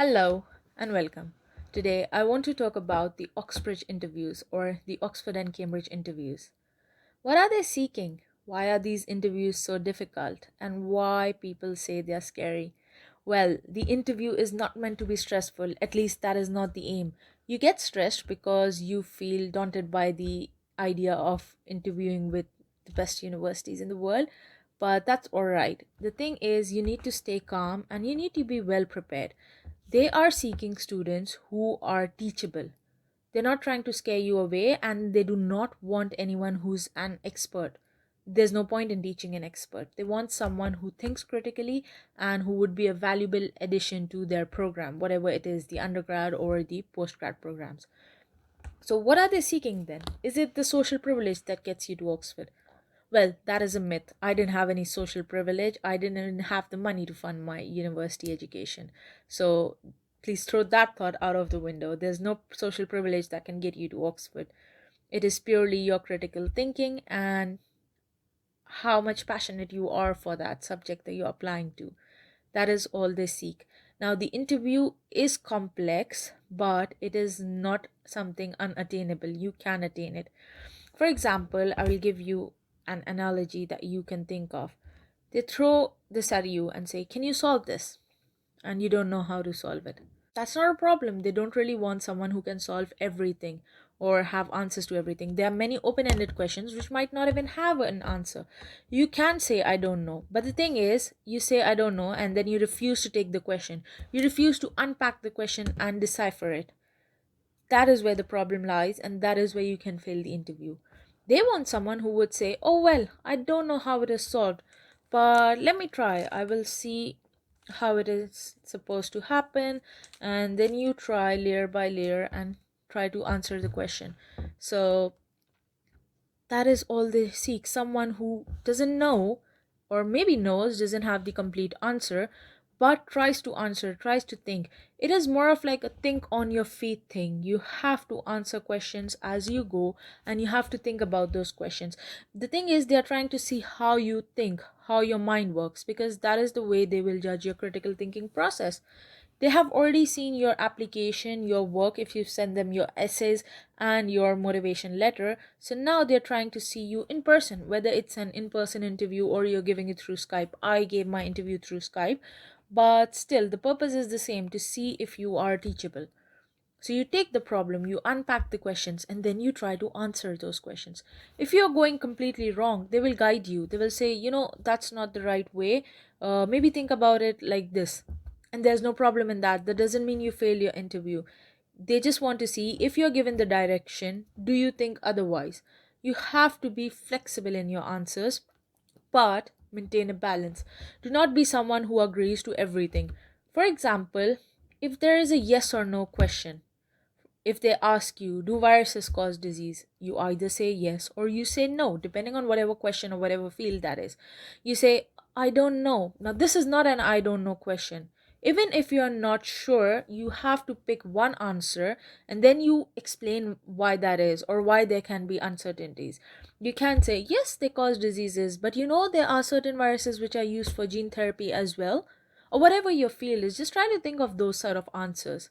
Hello and welcome. Today I want to talk about the Oxbridge interviews or the Oxford and Cambridge interviews. What are they seeking? Why are these interviews so difficult? And why people say they are scary? Well, the interview is not meant to be stressful, at least that is not the aim. You get stressed because you feel daunted by the idea of interviewing with the best universities in the world, but that's alright. The thing is, you need to stay calm and you need to be well prepared. They are seeking students who are teachable. They're not trying to scare you away, and they do not want anyone who's an expert. There's no point in teaching an expert. They want someone who thinks critically and who would be a valuable addition to their program, whatever it is, the undergrad or the postgrad programs. So, what are they seeking then? Is it the social privilege that gets you to Oxford? Well, that is a myth. I didn't have any social privilege. I didn't even have the money to fund my university education. So please throw that thought out of the window. There's no social privilege that can get you to Oxford. It is purely your critical thinking and how much passionate you are for that subject that you're applying to. That is all they seek. Now, the interview is complex, but it is not something unattainable. You can attain it. For example, I will give you an analogy that you can think of. They throw this at you and say, "Can you solve this?" And you don't know how to solve it. That's not a problem. They don't really want someone who can solve everything or have answers to everything. There are many open ended questions which might not even have an answer. You can say, "I don't know." But the thing is, you say, "I don't know," and then you refuse to take the question. You refuse to unpack the question and decipher it. That is where the problem lies, and that is where you can fail the interview. They want someone who would say, "Oh, well, I don't know how it is solved, but let me try. I will see how it is supposed to happen." And then you try layer by layer and try to answer the question. So that is all they seek, someone who doesn't know, or maybe knows, doesn't have the complete answer, but tries to answer, tries to think. It is more of like a think on your feet thing. You have to answer questions as you go, and you have to think about those questions. The thing is, they are trying to see how you think, how your mind works, because that is the way they will judge your critical thinking process. They have already seen your application, your work, if you send them your essays and your motivation letter. So now they're trying to see you in person, whether it's an in person interview or you're giving it through Skype. I gave my interview through Skype, but still, the purpose is the same, to see if you are teachable. So you take the problem, you unpack the questions, and then you try to answer those questions. If you're going completely wrong, they will guide you. They will say, that's not the right way. Maybe think about it like this. And there's no problem in that. That doesn't mean you fail your interview. They just want to see, if you're given the direction, do you think otherwise? You have to be flexible in your answers, but maintain a balance. Do not be someone who agrees to everything. For example, if there is a yes or no question, if they ask you, "Do viruses cause disease?" you either say yes or you say no, depending on whatever question or whatever field that is. You say, "I don't know." Now, this is not an "I don't know" question. Even if you're not sure, you have to pick one answer and then you explain why that is, or why there can be uncertainties. You can say, "Yes, they cause diseases, but there are certain viruses which are used for gene therapy as well." Or whatever your field is, just try to think of those sort of answers.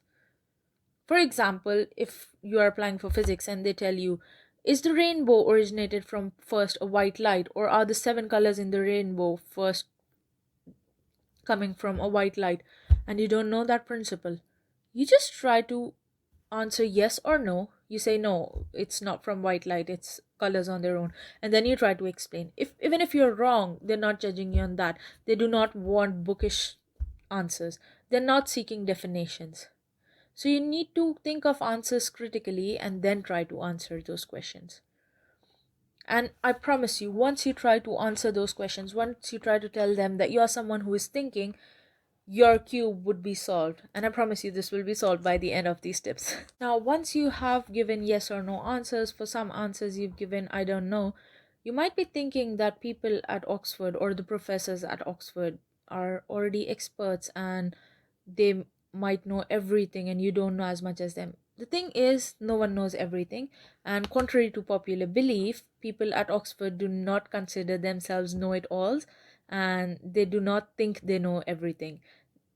For example, if you are applying for physics and they tell you, "Is the rainbow originated from first a white light, or are the seven colors in the rainbow first coming from a white light?" and you don't know that principle, you just try to answer yes or no. You say, "No, it's not from white light, it's colors on their own." And then you try to explain. If even if you're wrong, they're not judging you on that. They do not want bookish answers. They're not seeking definitions. So you need to think of answers critically and then try to answer those questions. And I promise you, once you try to answer those questions, once you try to tell them that you are someone who is thinking, your cube would be solved. And I promise you, this will be solved by the end of these tips. Now, once you have given yes or no answers, for some answers you've given "I don't know," you might be thinking that people at Oxford or the professors at Oxford are already experts and they might know everything and you don't know as much as them. The thing is, no one knows everything, and contrary to popular belief, people at Oxford do not consider themselves know it alls, and they do not think they know everything.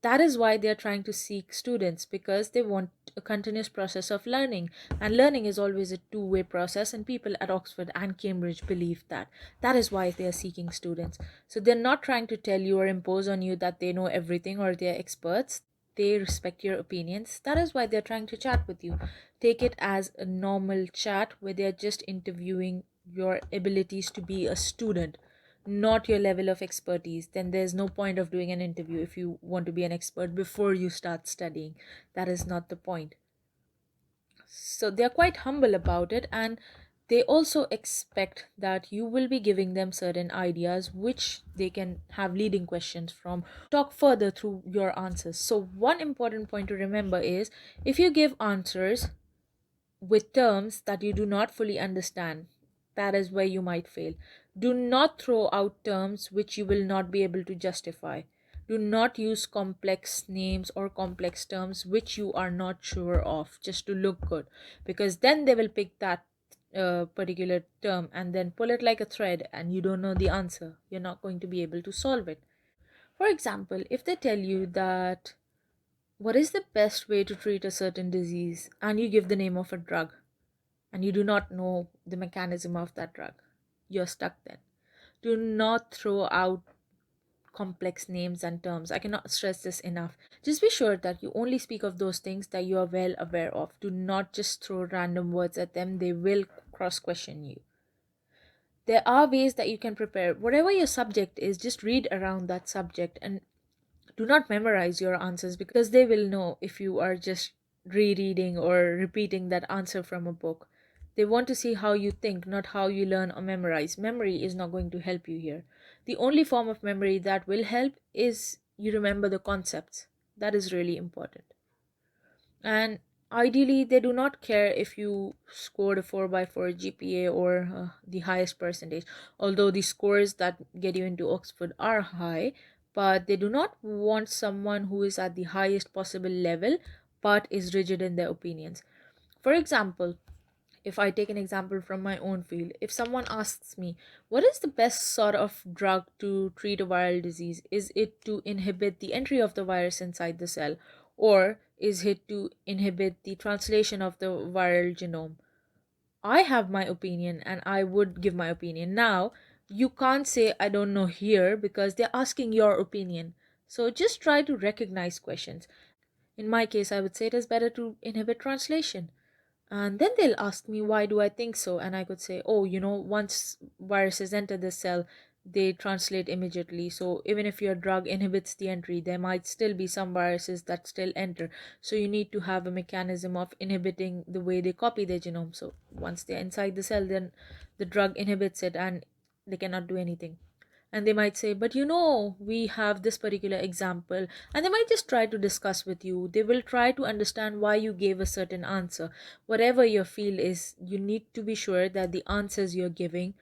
That is why they are trying to seek students, because they want a continuous process of learning. And learning is always a two-way process, and people at Oxford and Cambridge believe that. That is why they are seeking students. So they're not trying to tell you or impose on you that they know everything or they're experts. They respect your opinions. That is why they're trying to chat with you. Take it as a normal chat where they're just interviewing your abilities to be a student, not your level of expertise. Then there's no point of doing an interview if you want to be an expert before you start studying. That is not the point. So they're quite humble about it, and they also expect that you will be giving them certain ideas which they can have leading questions from, talk further through your answers. So one important point to remember is, if you give answers with terms that you do not fully understand, that is where you might fail. Do not throw out terms which you will not be able to justify. Do not use complex names or complex terms which you are not sure of just to look good, because then they will pick that particular term and then pull it like a thread, and you don't know the answer. You're not going to be able to solve it. For example, if they tell you that what is the best way to treat a certain disease, and you give the name of a drug, and you do not know the mechanism of that drug, you're stuck then. Do not throw out complex names and terms. I cannot stress this enough. Just be sure that you only speak of those things that you are well aware of. Do not just throw random words at them, they will cross question you. There are ways that you can prepare. Whatever your subject is, just read around that subject, and do not memorize your answers, because they will know if you are just rereading or repeating that answer from a book. They want to see how you think, not how you learn or memorize. Memory is not going to help you here. The only form of memory that will help is you remember the concepts. That is really important. And ideally, they do not care if you scored a 4 by 4 GPA or the highest percentage, although the scores that get you into Oxford are high. But they do not want someone who is at the highest possible level but is rigid in their opinions. For example, if I take an example from my own field, if someone asks me, what is the best sort of drug to treat a viral disease? Is it to inhibit the entry of the virus inside the cell, or is it to inhibit the translation of the viral genome? I have my opinion and I would give my opinion. Now, you can't say I don't know here, because they're asking your opinion. So just try to recognize questions. In my case, I would say it is better to inhibit translation. And then they'll ask me, why do I think so? And I could say, oh, once viruses enter the cell, they translate immediately. So even if your drug inhibits the entry, there might still be some viruses that still enter. So you need to have a mechanism of inhibiting the way they copy their genome. So once they're inside the cell, then the drug inhibits it and they cannot do anything. And they might say, but we have this particular example, and they might just try to discuss with you. They will try to understand why you gave a certain answer. Whatever your field is, you need to be sure that the answers you're giving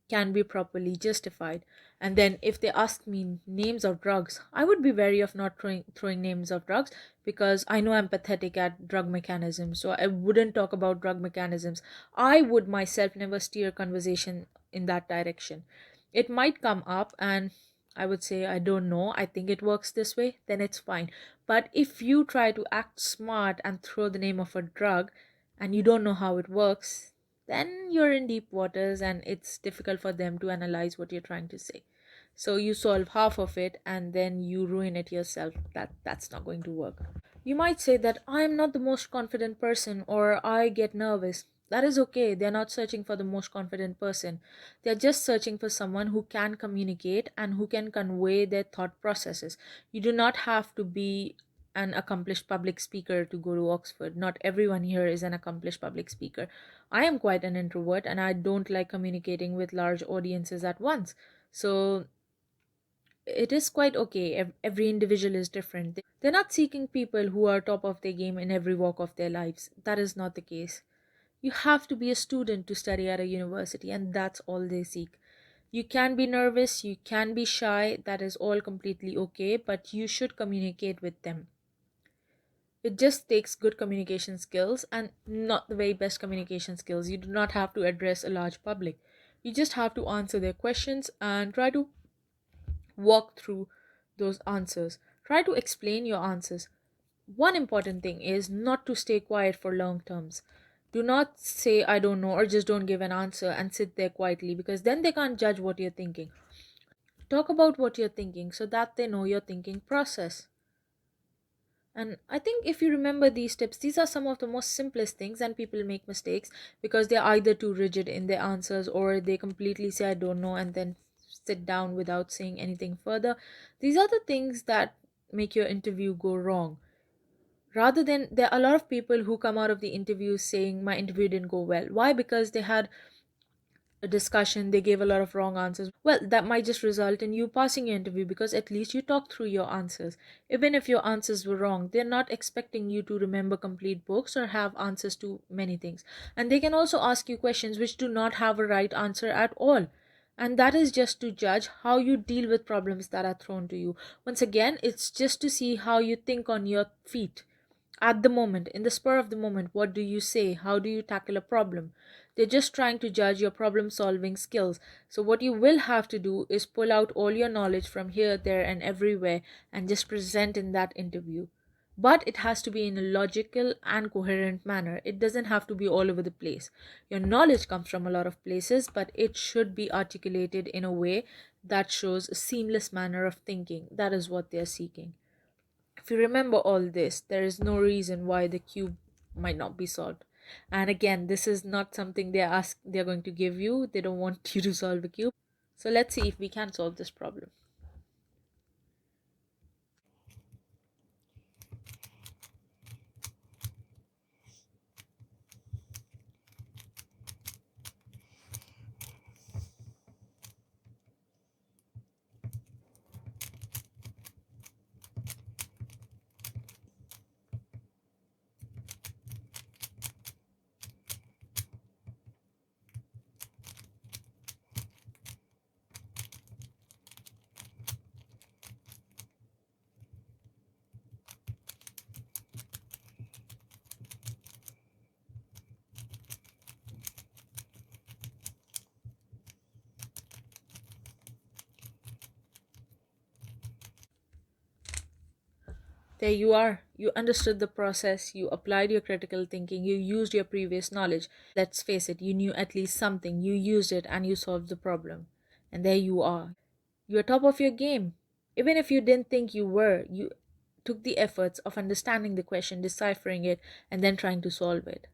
can be properly justified. And then if they ask me names of drugs, I would be wary of not throwing names of drugs, because I know I'm pathetic at drug mechanisms, so I wouldn't talk about drug mechanisms. I would myself never steer conversation in that direction. It might come up and I would say, I don't know, I think it works this way, then it's fine. But if you try to act smart and throw the name of a drug and you don't know how it works, then you're in deep waters and it's difficult for them to analyze what you're trying to say. So you solve half of it and then you ruin it yourself. That's not going to work. You might say that I'm not the most confident person, or I get nervous. That is okay. They're not searching for the most confident person. They're just searching for someone who can communicate and who can convey their thought processes. You do not have to be an accomplished public speaker to go to Oxford. Not everyone here is an accomplished public speaker. I am quite an introvert and I don't like communicating with large audiences at once. So it is quite okay. Every individual is different. They're not seeking people who are top of their game in every walk of their lives. That is not the case. You have to be a student to study at a university, and that's all they seek. You can be nervous, you can be shy, that is all completely okay, but you should communicate with them. It just takes good communication skills and not the very best communication skills. You do not have to address a large public. You just have to answer their questions and try to walk through those answers. Try to explain your answers. One important thing is not to stay quiet for long terms. Do not say I don't know or just don't give an answer and sit there quietly, because then they can't judge what you're thinking. Talk about what you're thinking so that they know your thinking process. And I think if you remember these tips, these are some of the most simplest things, and people make mistakes because they're either too rigid in their answers or they completely say I don't know and then sit down without saying anything further. These are the things that make your interview go wrong. Rather than, there are a lot of people who come out of the interview saying my interview didn't go well. Why? Because they had a discussion, they gave a lot of wrong answers. Well, that might just result in you passing your interview because at least you talked through your answers. Even if your answers were wrong, they're not expecting you to remember complete books or have answers to many things. And they can also ask you questions which do not have a right answer at all. And that is just to judge how you deal with problems that are thrown to you. Once again, it's just to see how you think on your feet. At the moment, in the spur of the moment, what do you say? How do you tackle a problem? They're just trying to judge your problem solving skills. So, what you will have to do is pull out all your knowledge from here, there, and everywhere and just present in that interview. But it has to be in a logical and coherent manner. It doesn't have to be all over the place. Your knowledge comes from a lot of places, but it should be articulated in a way that shows a seamless manner of thinking. That is what they're seeking. If you remember all this, there is no reason why the cube might not be solved. And again, this is not something they're going to give you. They don't want you to solve a cube. So let's see if we can solve this problem. There you are. You understood the process, you applied your critical thinking, you used your previous knowledge. Let's face it, you knew at least something, you used it, and you solved the problem. And there you are. You're top of your game. Even if you didn't think you were, you took the efforts of understanding the question, deciphering it, and then trying to solve it.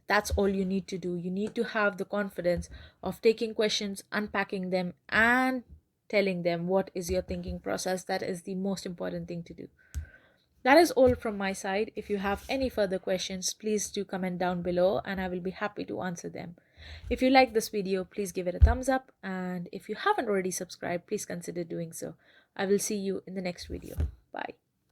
That's all you need to do. You need to have the confidence of taking questions, unpacking them, and telling them what is your thinking process. That is the most important thing to do. That is all from my side. If you have any further questions, please do comment down below and I will be happy to answer them. If you like this video, please give it a thumbs up, and if you haven't already subscribed, please consider doing so. I will see you in the next video. Bye.